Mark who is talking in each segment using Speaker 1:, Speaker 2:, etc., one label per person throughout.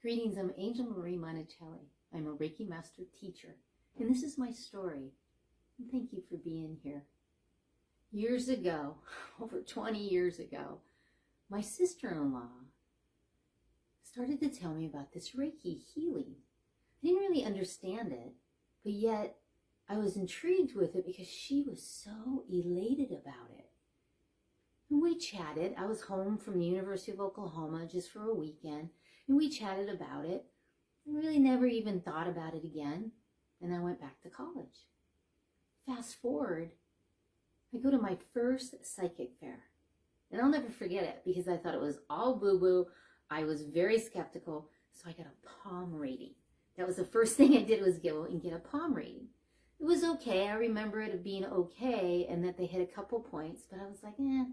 Speaker 1: Greetings, I'm Angel Marie Monticelli. I'm a Reiki Master teacher, and this is my story. And thank you for being here. Years ago, over 20 years ago, my sister-in-law started to tell me about this Reiki healing. I didn't really understand it, but yet I was intrigued with it because she was so elated about it. And we chatted. I was home from the University of Oklahoma just for a weekend, and we chatted about it. I really never even thought about it again, and I went back to college. Fast forward, I go to my first psychic fair, and I'll never forget it because I thought it was all boo-boo. I was very skeptical, so I got a palm reading. That was the first thing I did, was go and get a palm reading. It was okay. I remember it being okay, and that they hit a couple points, but I was like, eh.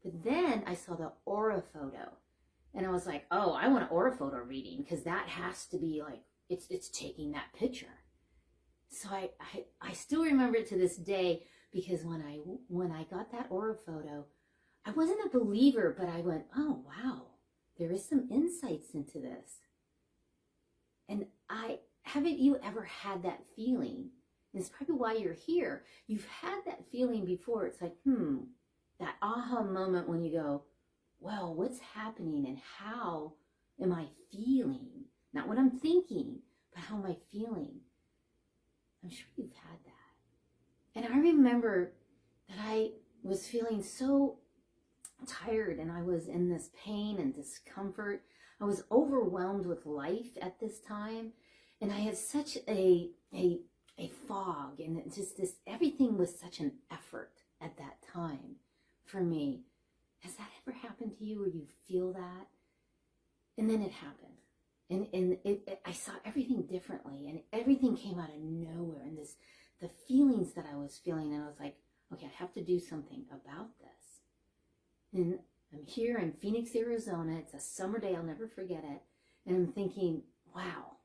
Speaker 1: But then I saw the aura photo, and I was like, oh, I want an aura photo reading because that has to be like, it's taking that picture. So I still remember it to this day because when I got that aura photo, I wasn't a believer, but I went, oh, wow, there is some insights into this. And haven't you ever had that feeling? And it's probably why you're here. You've had that feeling before. It's like, that aha moment when you go, well, what's happening and how am I feeling? Not what I'm thinking, but how am I feeling? I'm sure you've had that. And I remember that I was feeling so tired, and I was in this pain and discomfort. I was overwhelmed with life at this time, and I had such a fog, and it just everything was such an effort at that time for me. Has that ever happened to you where you feel that? And then it happened. And I saw everything differently, and everything came out of nowhere. And the feelings that I was feeling, and I was like, okay, I have to do something about this. And I'm here in Phoenix, Arizona. It's a summer day. I'll never forget it. And I'm thinking, wow,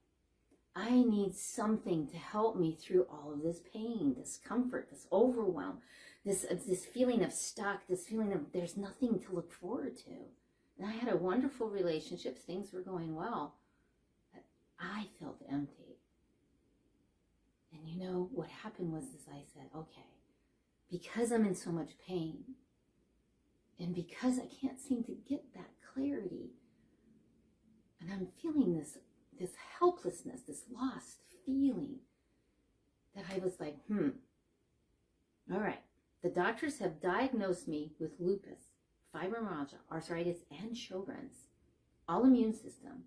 Speaker 1: I need something to help me through all of this pain, discomfort, this overwhelm, this feeling of stuck, this feeling of there's nothing to look forward to. And I had a wonderful relationship. Things were going well. But I felt empty. And you know, what happened was I said, okay, because I'm in so much pain, and because I can't seem to get that clarity, and I'm feeling this helplessness, this lost feeling, that I was like, all right, the doctors have diagnosed me with lupus, fibromyalgia, arthritis, and Sjogren's, all immune system.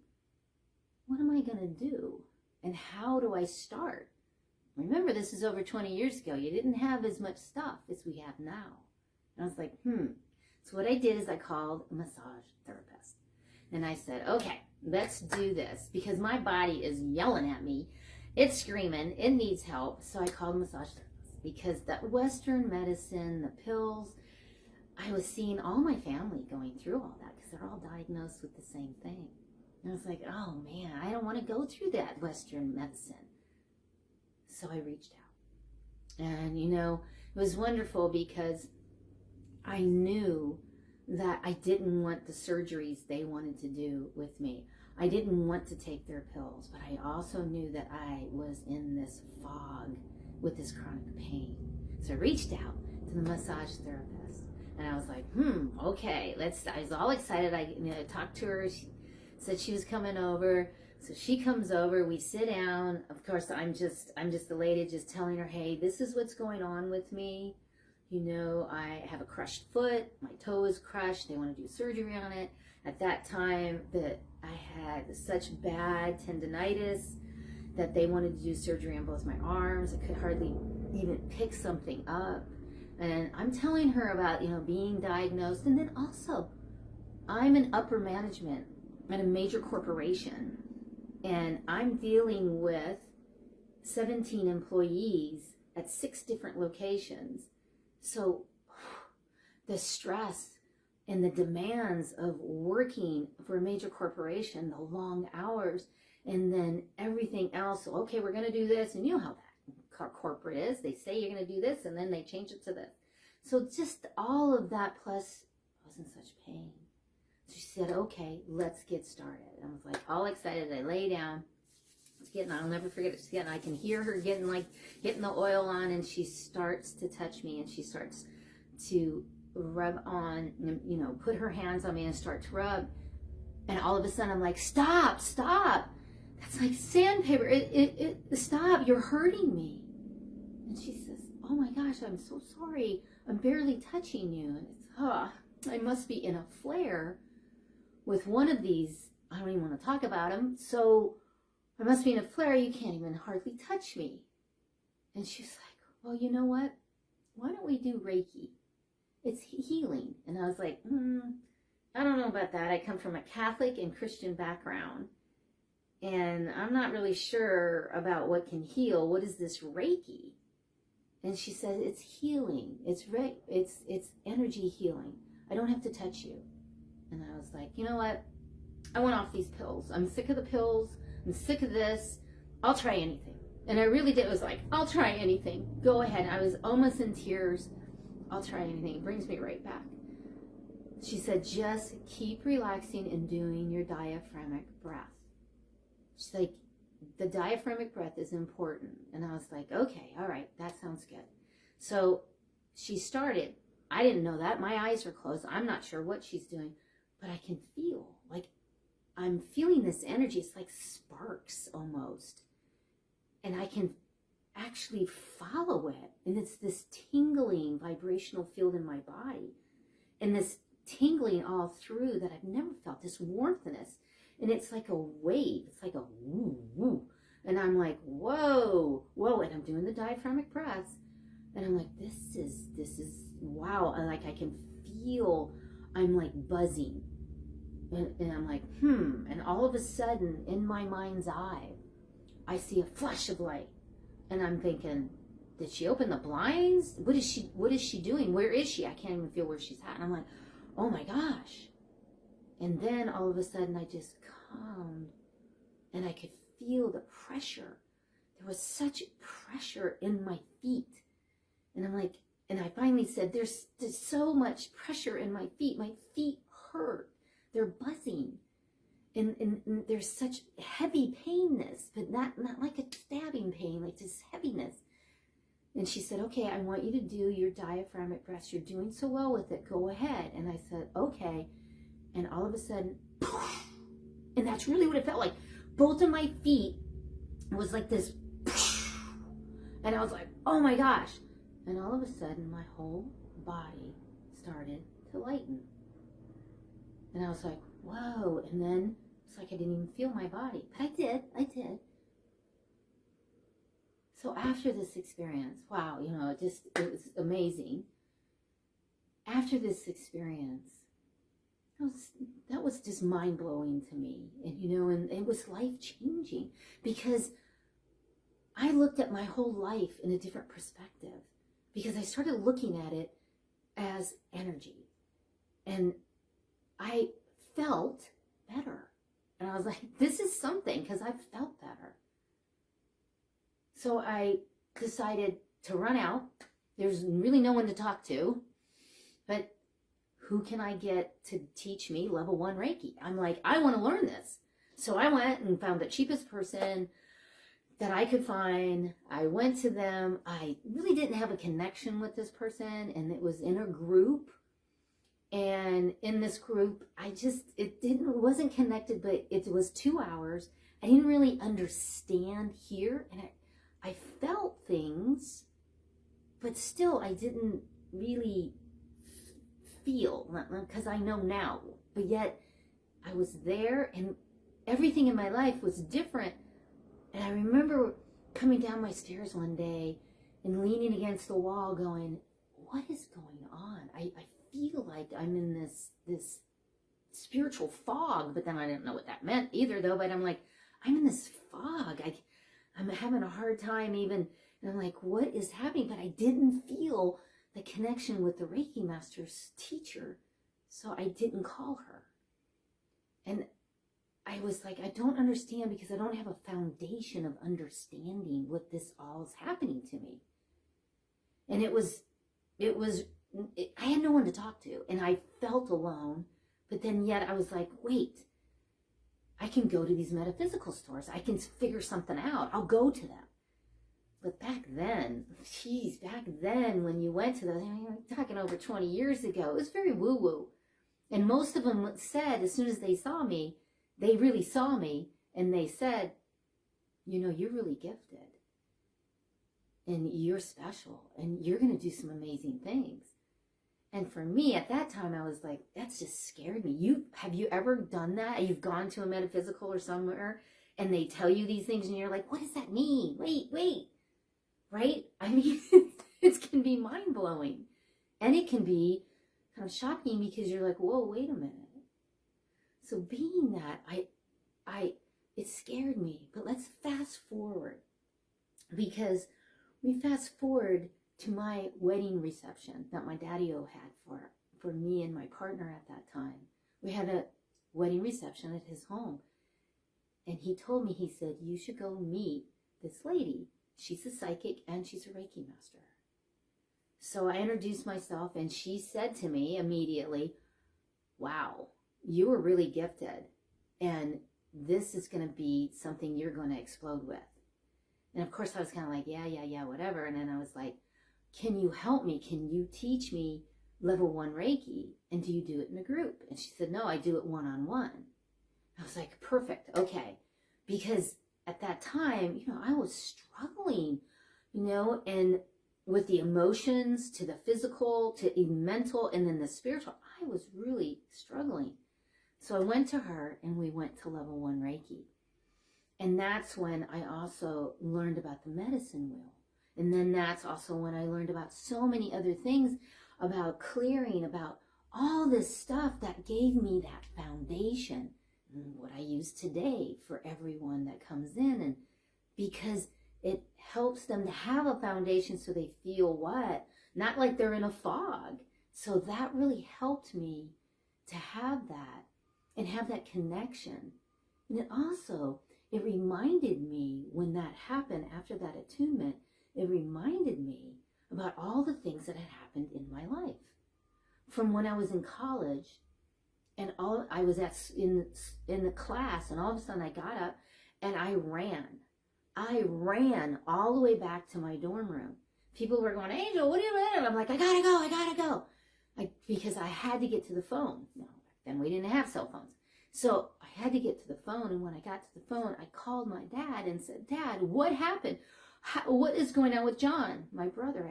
Speaker 1: What am I going to do? And how do I start? Remember, this is over 20 years ago. You didn't have as much stuff as we have now. And I was like, So what I did is I called a massage therapist. And I said, okay, let's do this, because my body is yelling at me. It's screaming. It needs help. So I called a massage therapist, because that Western medicine, the pills, I was seeing all my family going through all that because they're all diagnosed with the same thing. And I was like, oh man, I don't want to go through that Western medicine. So I reached out. And you know, it was wonderful because I knew that I didn't want the surgeries they wanted to do with me. I didn't want to take their pills, but I also knew that I was in this fog with this chronic pain. So I reached out to the massage therapist, and I was like, okay, I was all excited. I talked to her. She said she was coming over. So she comes over, we sit down. Of course, I'm just elated, just telling her, hey, this is what's going on with me. You know, I have a crushed foot. My toe is crushed. They want to do surgery on it. At that time, that I had such bad tendonitis that they wanted to do surgery on both my arms. I could hardly even pick something up. And I'm telling her about, being diagnosed. And then also, I'm in upper management at a major corporation. And I'm dealing with 17 employees at 6 different locations. So the stress and the demands of working for a major corporation, the long hours, and then everything else. Okay, we're going to do this. And you know how that corporate is. They say you're going to do this, and then they change it to this. So just all of that, plus I was in such pain. She said, okay, let's get started. I was like all excited. I lay down. I'll never forget it. I can hear her getting the oil on, and she starts to touch me, and she starts to rub on, you know, put her hands on me and start to rub. And all of a sudden I'm like, stop, that's like sandpaper. Stop, you're hurting me. And she says, oh my gosh, I'm so sorry. I'm barely touching you. And it's, I must be in a flare with one of these. I don't even want to talk about them. So I must be in a flare. You can't even hardly touch me. And she's like, well, you know what? Why don't we do Reiki? It's healing. And I was like, I don't know about that. I come from a Catholic and Christian background, and I'm not really sure about what can heal. What is this Reiki? And she said, it's healing. It's energy healing. I don't have to touch you. And I was like, you know what? I want off these pills. I'm sick of the pills. I'm sick of this. I'll try anything. And I really did. It was like, I'll try anything. Go ahead. I was almost in tears. I'll try anything. It brings me right back. She said, just keep relaxing and doing your diaphragmatic breath. She's like, the diaphragmatic breath is important. And I was like, okay, all right, that sounds good. So she started. I didn't know that. My eyes are closed. I'm not sure what she's doing, but I can feel, like, I'm feeling this energy. It's like sparks almost. And I can actually follow it. And it's this tingling vibrational field in my body. And this tingling all through that I've never felt, this warmthness. And it's like a wave. It's like a woo, woo. And I'm like, whoa, whoa. And I'm doing the diaphragmatic breaths. And I'm like, this is wow. And like, I can feel, I'm like buzzing. And I'm like, And all of a sudden, in my mind's eye, I see a flash of light. And I'm thinking, did she open the blinds? What is she doing? Where is she? I can't even feel where she's at. And I'm like, oh my gosh. And then all of a sudden I just calmed, and I could feel the pressure. There was such pressure in my feet. And I'm like, and I finally said, there's so much pressure in my feet. My feet hurt. They're buzzing. And there's such heavy painness, but not like a stabbing pain, like just heaviness. And she said, okay, I want you to do your diaphragmatic breaths. You're doing so well with it. Go ahead. And I said, okay. And all of a sudden, and that's really what it felt like. Both of my feet was like this. And I was like, oh my gosh. And all of a sudden, my whole body started to lighten. And I was like, whoa. And then it's like I didn't even feel my body. But I did. So after this experience, wow, you know, it was amazing. After this experience, that was just mind-blowing to me. And, you know, and it was life-changing because I looked at my whole life in a different perspective, because I started looking at it as energy. And I felt better. And I was like, this is something, because I felt better. So I decided to run out. There's really no one to talk to, but who can I get to teach me level 1 Reiki? I'm like, I want to learn this. So I went and found the cheapest person that I could find. I went to them. I really didn't have a connection with this person, and it was in a group. And in this group, it wasn't connected, but it was 2 hours. I didn't really understand here, and I felt things, but still I didn't really feel, because I know now, but yet I was there, and everything in my life was different. And I remember coming down my stairs one day and leaning against the wall going, what is going on? I feel like I'm in this spiritual fog, but then I didn't know what that meant either, though. But I'm like, I'm in this fog. I'm having a hard time even, and I'm like, what is happening? But I didn't feel the connection with the Reiki Master's teacher, so I didn't call her. And I was like, I don't understand, because I don't have a foundation of understanding what this all is happening to me. And I had no one to talk to, and I felt alone, But then yet I was like, wait, I can go to these metaphysical stores. I can figure something out. I'll go to them. But back then, back then when you went to those, I'm talking over 20 years ago, it was very woo-woo. And most of them said, as soon as they saw me, they really saw me, and they said, you're really gifted. And you're special, and you're going to do some amazing things. And for me, at that time, I was like, that's just scared me. Have you ever done that? You've gone to a metaphysical or somewhere, and they tell you these things, and you're like, what does that mean? Wait. Right? I mean, it can be mind-blowing. And it can be kind of shocking because you're like, whoa, wait a minute. So being that, it scared me. But let's fast forward. Because we fast forward to my wedding reception that my daddy-o had for me and my partner at that time. We had a wedding reception at his home. And he told me, he said, you should go meet this lady. She's a psychic and she's a Reiki master. So I introduced myself and she said to me immediately, wow, you were really gifted. And this is going to be something you're going to explode with. And of course I was kind of like, yeah, whatever. And then I was like, can you help me? Can you teach me level 1 Reiki? And do you do it in a group? And she said, no, I do it one-on-one. I was like, perfect. Okay. Because at that time, I was struggling, and with the emotions to the physical, to even mental, and then the spiritual, I was really struggling. So I went to her and we went to level 1 Reiki. And that's when I also learned about the medicine wheel. And then that's also when I learned about so many other things, about clearing, about all this stuff that gave me that foundation. What I use today for everyone that comes in, and because it helps them to have a foundation so they feel not like they're in a fog. So that really helped me to have that and have that connection. And it reminded me when that happened after that attunement, it reminded me about all the things that had happened in my life from when I was in college. And I was in the class, and all of a sudden I got up and I ran. I ran all the way back to my dorm room. People were going, Angel, what are you doing? I'm like, I gotta go. Because I had to get to the phone. No, back then we didn't have cell phones. So I had to get to the phone, and when I got to the phone, I called my dad and said, Dad, what happened? What is going on with John, my brother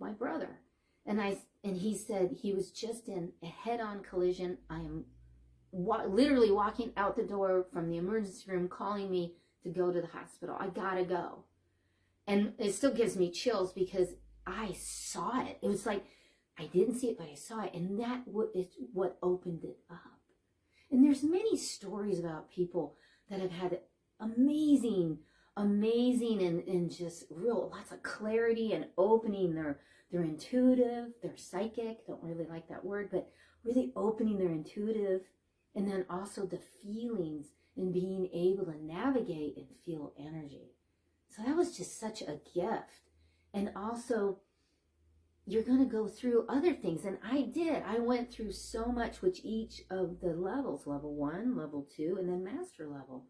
Speaker 1: my brother? And he said he was just in a head-on collision. I am literally walking out the door from the emergency room, calling me to go to the hospital. I gotta go. And it still gives me chills because I saw it. It was like, I didn't see it, but I saw it. And that is what opened it up. And there's many stories about people that have had amazing and just real lots of clarity and opening they're intuitive, they're psychic, don't really like that word, but really opening their intuitive, and then also the feelings and being able to navigate and feel energy. So that was just such a gift. And also, you're going to go through other things, and I did. I went through so much with each of the levels, level 1, level 2, and then master level.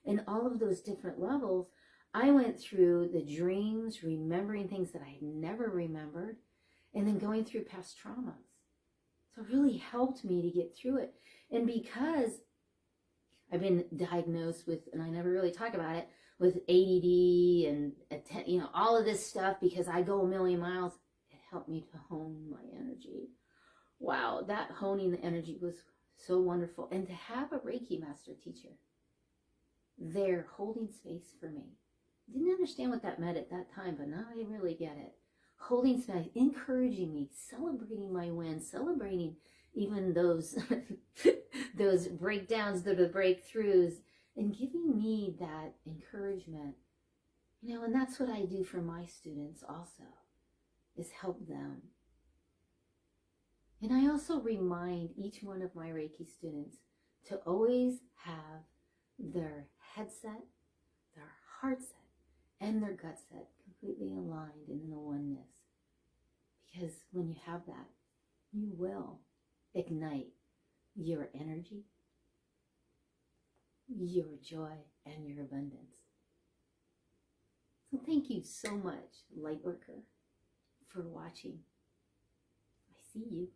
Speaker 1: And all of those different levels, I went through the dreams, remembering things that I had never remembered, and then going through past traumas. So it really helped me to get through it. And because I've been diagnosed with, and I never really talk about it, with ADD and, all of this stuff, because I go a million miles, it helped me to hone my energy. Wow, that honing the energy was so wonderful. And to have a Reiki Master teacher there holding space for me. Didn't understand what that meant at that time, but now I really get it. Holding space, encouraging me, celebrating my wins, celebrating even those those breakdowns that are breakthroughs, and giving me that encouragement. And that's what I do for my students also, is help them. And I also remind each one of my Reiki students to always have their head set, their heart set, and their gut set completely aligned in the oneness. Because when you have that, you will ignite your energy, your joy, and your abundance. So thank you so much, Lightworker, for watching. I see you.